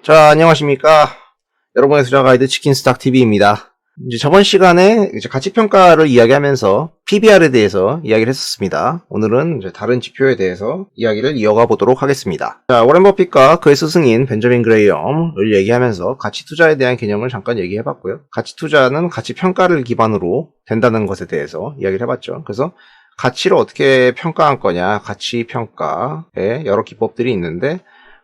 자, 안녕하십니까. 여러분의 투자 가이드 치킨스탁TV입니다. 이제 저번 시간에 이제 가치평가를 이야기하면서 PBR에 대해서 이야기를 했었습니다. 오늘은 이제 다른 지표에 대해서 이야기를 이어가 보도록 하겠습니다. 자, 워렌 버핏과 그의 스승인 벤저민 그레이엄을 얘기하면서 가치 투자에 대한 개념을 잠깐 얘기해 봤고요. 가치 투자는 가치 평가를 기반으로 된다는 것에 대해서 이야기를 해봤죠. 그래서 가치를 어떻게 평가할 거냐, 가치 평가에 여러 기법들이 있는데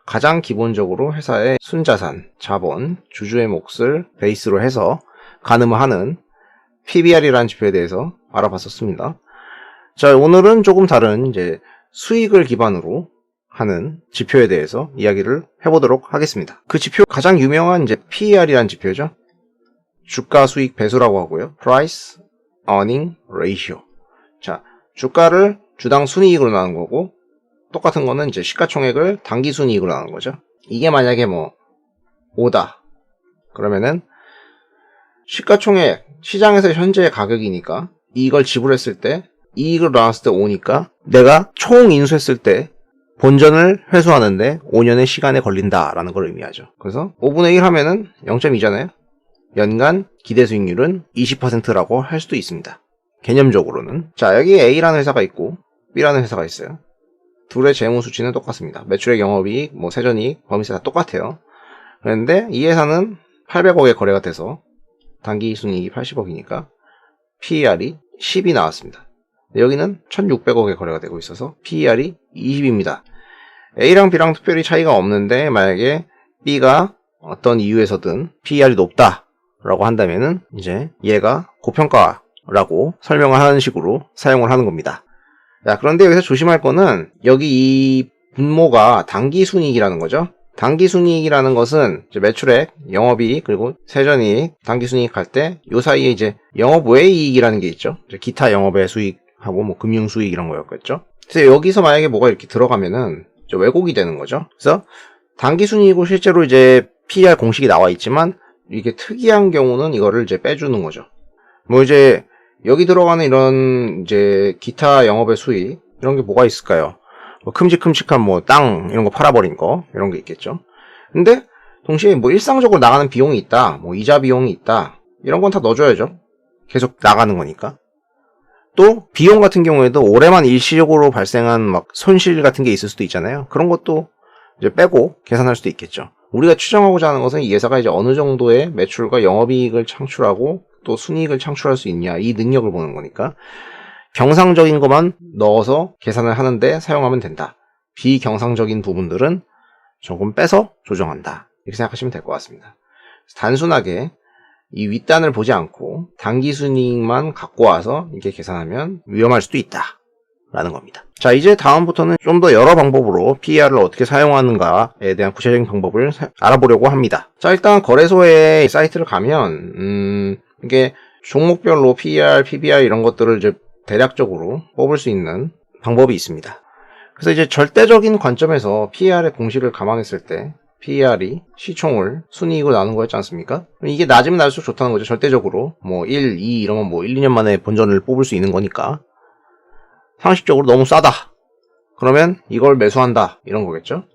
가장 기본적으로 회사의 순자산, 자본, 주주의 몫을 베이스로 해서 가늠하는 PBR이라는 지표에 대해서 알아봤었습니다. 자, 오늘은 조금 다른 이제 수익을 기반으로 하는 지표에 대해서 이야기를 해보도록 하겠습니다. 그 지표 가장 유명한 이제 PER이라는 지표죠. 주가 수익 배수라고 하고요. Price Earning Ratio. 자, 주가를 주당 순이익으로 나눈 거고, 똑같은 거는 이제 시가총액을 당기순이익으로 나누는 거죠. 이게 만약에 뭐 5다 그러면은 시가총액 시장에서 현재의 가격이니까 이걸 지불했을 때 이익을 나왔을 때 5니까 내가 총 인수했을 때 본전을 회수하는데 5년의 시간에 걸린다라는 걸 의미하죠. 그래서 5분의 1 하면은 0.2잖아요. 연간 기대 수익률은 20%라고 할 수도 있습니다. 개념적으로는. 자, 여기 A라는 회사가 있고 B라는 회사가 있어요. 둘의 재무 수치는 똑같습니다. 매출액, 영업이익, 뭐 세전이익, 범위세 다 똑같아요. 그런데 이 회사는 800억에 거래가 돼서 당기순이익이 80억이니까 PER이 10이 나왔습니다. 여기는 1600억에 거래가 되고 있어서 PER이 20입니다. A랑 B랑 특별히 차이가 없는데 만약에 B가 어떤 이유에서든 PER이 높다라고 한다면은 이제 얘가 고평가라고 설명을 하는 식으로 사용을 하는 겁니다. 자, 그런데 여기서 조심할 거는 여기 이 분모가 당기순이익이라는 거죠. 당기순이익이라는 것은 이제 매출액, 영업이익, 그리고 세전이익, 당기순이익 할 때 요 사이에 이제 영업 외의 이익이라는 게 있죠. 기타 영업의 수익하고 뭐 금융수익 이런 거였겠죠. 그래서 여기서 만약에 뭐가 이렇게 들어가면은 왜곡이 되는 거죠. 그래서 당기순이익으로 실제로 이제 PER 공식이 나와 있지만 이게 특이한 경우는 이거를 이제 빼주는 거죠. 뭐 이제 여기 들어가는 이런 이제 기타 영업의 수익 이런 게 뭐가 있을까요? 뭐 큼직큼직한 뭐 땅 이런 거 팔아버린 거 이런 게 있겠죠. 근데 동시에 뭐 일상적으로 나가는 비용이 있다, 뭐 이자 비용이 있다 이런 건 다 넣어줘야죠. 계속 나가는 거니까. 또 비용 같은 경우에도 올해만 일시적으로 발생한 막 손실 같은 게 있을 수도 있잖아요. 그런 것도 이제 빼고 계산할 수도 있겠죠. 우리가 추정하고자 하는 것은 이 회사가 이제 어느 정도의 매출과 영업이익을 창출하고 또 순이익을 창출할 수 있냐, 이 능력을 보는 거니까 경상적인 것만 넣어서 계산을 하는데 사용하면 된다. 비경상적인 부분들은 조금 빼서 조정한다. 이렇게 생각하시면 될 것 같습니다. 단순하게 이 윗단을 보지 않고 당기순이익만 갖고 와서 이렇게 계산하면 위험할 수도 있다 라는 겁니다. 자, 이제 다음부터는 좀 더 여러 방법으로 PER을 어떻게 사용하는가에 대한 구체적인 방법을 알아보려고 합니다. 자, 일단 거래소의 사이트를 가면 이게 종목별로 PER, PBR 이런 것들을 이제 대략적으로 뽑을 수 있는 방법이 있습니다. 그래서 이제 절대적인 관점에서 PER의 공식을 감안했을 때 PER이 시총을 순이익으로 나눈 거였지 않습니까? 이게 낮으면 낮을수록 좋다는 거죠. 절대적으로 뭐 1, 2 이러면 뭐 1, 2년 만에 본전을 뽑을 수 있는 거니까 상식적으로 너무 싸다 그러면 이걸 매수한다 이런 거겠죠.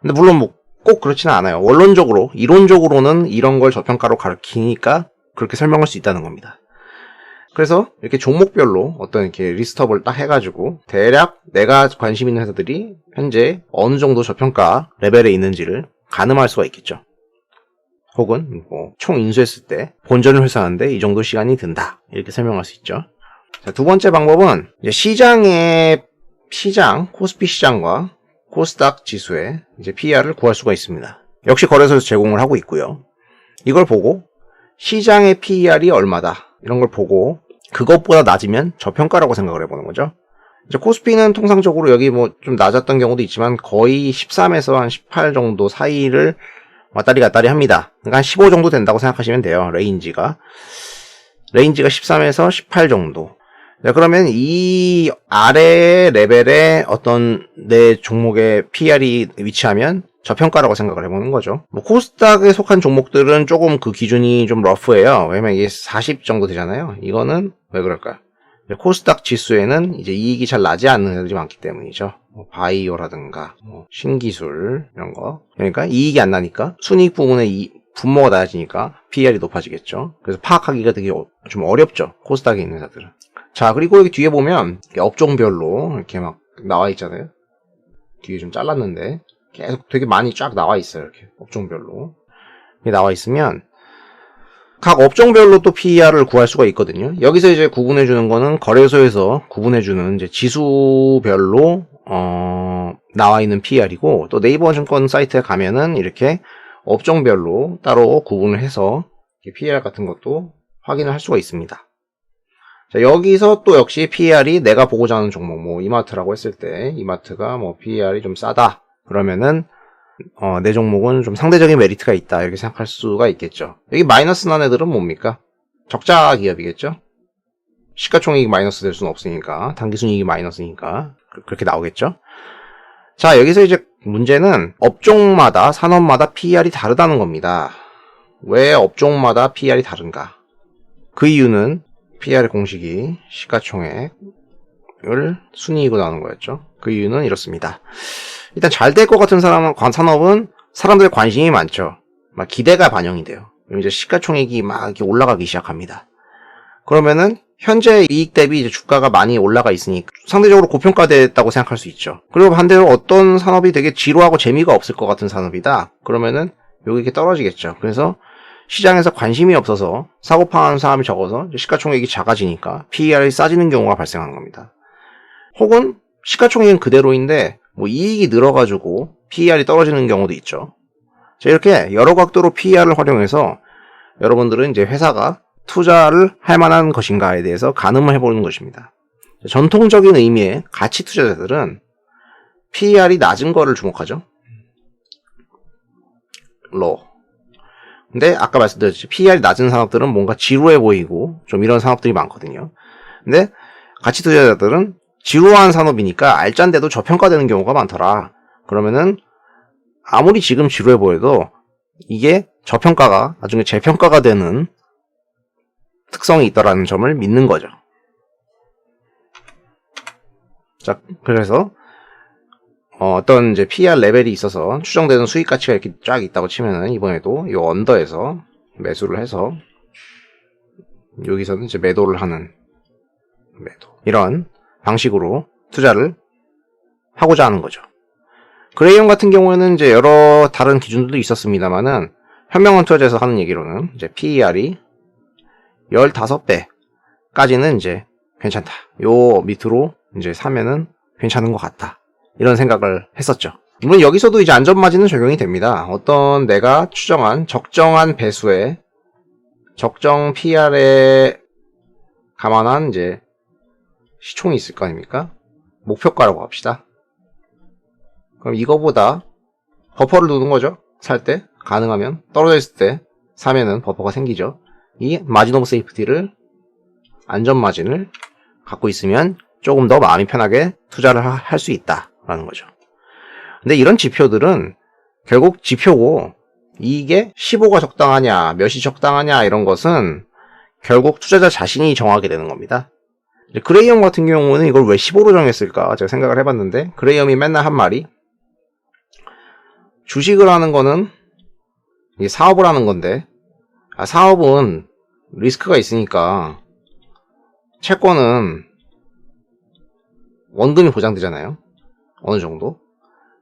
근데 물론 뭐 꼭 그렇지는 않아요. 원론적으로 이론적으로는 이런 걸 저평가로 가르치니까 그렇게 설명할 수 있다는 겁니다. 그래서 이렇게 종목별로 어떤 이렇게 리스트업을 딱 해가지고 대략 내가 관심 있는 회사들이 현재 어느 정도 저평가 레벨에 있는지를 가늠할 수가 있겠죠. 혹은 뭐 총 인수했을 때 본전을 회수하는데 이 정도 시간이 든다 이렇게 설명할 수 있죠. 자, 두 번째 방법은 이제 코스피 시장과 코스닥 지수의 이제 PER을 구할 수가 있습니다. 역시 거래소에서 제공을 하고 있고요. 이걸 보고 시장의 PER이 얼마다 이런 걸 보고 그것보다 낮으면 저평가라고 생각을 해보는 거죠. 이제 코스피는 통상적으로 여기 뭐 좀 낮았던 경우도 있지만 거의 13에서 한 18 정도 사이를 왔다리 갔다리 합니다. 그러니까 한 15 정도 된다고 생각하시면 돼요. 레인지가 13에서 18 정도. 자, 그러면 이 아래 레벨에 어떤 내 종목의 PER이 위치하면 저평가라고 생각을 해보는 거죠. 뭐 코스닥에 속한 종목들은 조금 그 기준이 좀 러프해요. 왜냐면 이게 40 정도 되잖아요. 이거는 왜 그럴까요? 코스닥 지수에는 이제 이익이 잘 나지 않는 회사들이 많기 때문이죠. 바이오라든가 신기술 이런 거. 그러니까 이익이 안 나니까 순이익 부분에 분모가 낮아지니까 PER이 높아지겠죠. 그래서 파악하기가 되게 좀 어렵죠. 코스닥에 있는 회사들은. 자, 그리고 여기 뒤에 보면 업종별로 이렇게 막 나와 있잖아요. 뒤에 좀 잘랐는데 계속 되게 많이 쫙 나와 있어요. 이렇게 업종별로. 이게 나와 있으면 각 업종별로 또 PER을 구할 수가 있거든요. 여기서 이제 구분해 주는 거는 거래소에서 구분해 주는 이제 지수별로 나와 있는 PER이고, 또 네이버 증권 사이트에 가면은 이렇게 업종별로 따로 구분을 해서 PER 같은 것도 확인을 할 수가 있습니다. 자, 여기서 또 역시 PER이 내가 보고자 하는 종목, 뭐 이마트라고 했을 때 이마트가 뭐 PER이 좀 싸다 그러면은 내 종목은 좀 상대적인 메리트가 있다 이렇게 생각할 수가 있겠죠. 여기 마이너스 난 애들은 뭡니까? 적자 기업이겠죠. 시가총액이 마이너스 될 수는 없으니까, 당기순이익이 마이너스니까 그렇게 나오겠죠. 자, 여기서 이제 문제는 업종마다, 산업마다 PER이 다르다는 겁니다. 왜 업종마다 PER이 다른가? 그 이유는 PER의 공식이 시가총액을 순이익으로 나오는 거였죠. 그 이유는 이렇습니다. 일단 잘 될 것 같은 산업은 사람들의 관심이 많죠. 막 기대가 반영이 돼요. 그럼 이제 시가총액이 막 이렇게 올라가기 시작합니다. 그러면은 현재 이익 대비 이제 주가가 많이 올라가 있으니까 상대적으로 고평가됐다고 생각할 수 있죠. 그리고 반대로 어떤 산업이 되게 지루하고 재미가 없을 것 같은 산업이다. 그러면은 여기 이렇게 떨어지겠죠. 그래서 시장에서 관심이 없어서 사고파하는 사람이 적어서 시가총액이 작아지니까 PER이 싸지는 경우가 발생하는 겁니다. 혹은 시가총액은 그대로인데 뭐 이익이 늘어가지고 PER이 떨어지는 경우도 있죠. 자, 이렇게 여러 각도로 PER을 활용해서 여러분들은 이제 회사가 투자를 할 만한 것인가에 대해서 가늠을 해보는 것입니다. 전통적인 의미의 가치 투자자들은 PER이 낮은 거를 주목하죠. low. 근데 아까 말씀드렸듯이 PER이 낮은 산업들은 뭔가 지루해 보이고 좀 이런 산업들이 많거든요. 근데 가치 투자자들은 지루한 산업이니까 알짠데도 저평가되는 경우가 많더라. 그러면은 아무리 지금 지루해 보여도 이게 저평가가 나중에 재평가가 되는 특성이 있다라는 점을 믿는 거죠. 자, 그래서 어떤 이제 PER 레벨이 있어서 추정되는 수익 가치가 이렇게 쫙 있다고 치면은 이번에도 이 언더에서 매수를 해서 여기서는 이제 매도를 하는 이런 방식으로 투자를 하고자 하는 거죠. 그레이엄 같은 경우에는 이제 여러 다른 기준들도 있었습니다만은 현명한 투자자에서 하는 얘기로는 이제 PER이 15배까지는 이제 괜찮다. 요 밑으로 이제 사면은 괜찮은 것 같다. 이런 생각을 했었죠. 물론 여기서도 이제 안전마진은 적용이 됩니다. 어떤 내가 추정한 적정한 배수의 적정 PER에 감안한 이제 시총이 있을 거 아닙니까? 목표가라고 합시다. 그럼 이거보다 버퍼를 두는 거죠. 살 때 가능하면 떨어져 있을 때 사면은 버퍼가 생기죠. 이 마진 오브 세이프티를 안전마진을 갖고 있으면 조금 더 마음이 편하게 투자를 할 수 있다라는 거죠. 근데 이런 지표들은 결국 지표고 이게 15가 적당하냐 몇이 적당하냐 이런 것은 결국 투자자 자신이 정하게 되는 겁니다. 그레이엄 같은 경우는 이걸 왜 15로 정했을까 제가 생각을 해봤는데, 그레이엄이 맨날 한 말이 주식을 하는 거는 이게 사업을 하는 건데, 사업은 리스크가 있으니까 채권은 원금이 보장되잖아요. 어느 정도.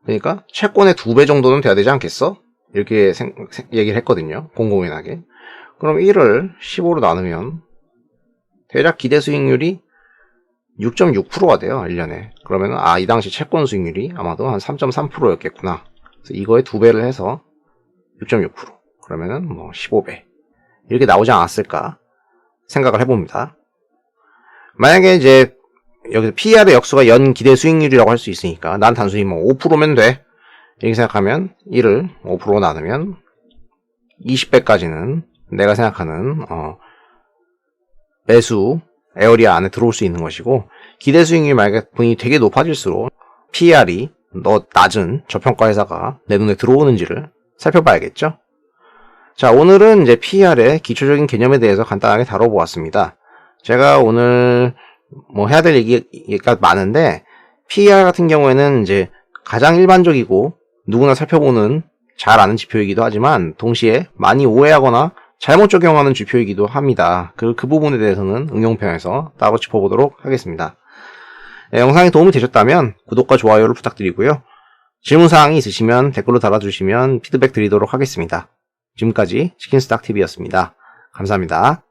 그러니까 채권의 2배 정도는 돼야 되지 않겠어? 이렇게 얘기를 했거든요. 공공연하게. 그럼 1을 15로 나누면 대략 기대 수익률이 6.6%가 돼요. 1년에. 그러면 이 당시 채권 수익률이 아마도 한 3.3%였겠구나. 그래서 이거에 2배를 해서 6.6%. 그러면은 뭐 15배. 이렇게 나오지 않았을까 생각을 해봅니다. 만약에 이제 여기서 PER의 역수가 연 기대 수익률이라고 할 수 있으니까 난 단순히 뭐 5%면 돼 이렇게 생각하면 1을 5% 나누면 20배까지는 내가 생각하는 매수 에어리아 안에 들어올 수 있는 것이고, 기대 수익률이 만약에 본인이 되게 높아질수록 PER이 낮은 저평가 회사가 내 눈에 들어오는지를 살펴봐야겠죠. 자, 오늘은 이제 PER의 기초적인 개념에 대해서 간단하게 다뤄보았습니다. 제가 오늘 뭐 해야 될 얘기가 많은데, PER 같은 경우에는 이제 가장 일반적이고 누구나 살펴보는 잘 아는 지표이기도 하지만 동시에 많이 오해하거나 잘못 적용하는 지표이기도 합니다. 그 부분에 대해서는 응용편에서 따로 짚어보도록 하겠습니다. 네, 영상이 도움이 되셨다면 구독과 좋아요를 부탁드리고요. 질문사항이 있으시면 댓글로 달아주시면 피드백 드리도록 하겠습니다. 지금까지 치킨스탁TV였습니다. 감사합니다.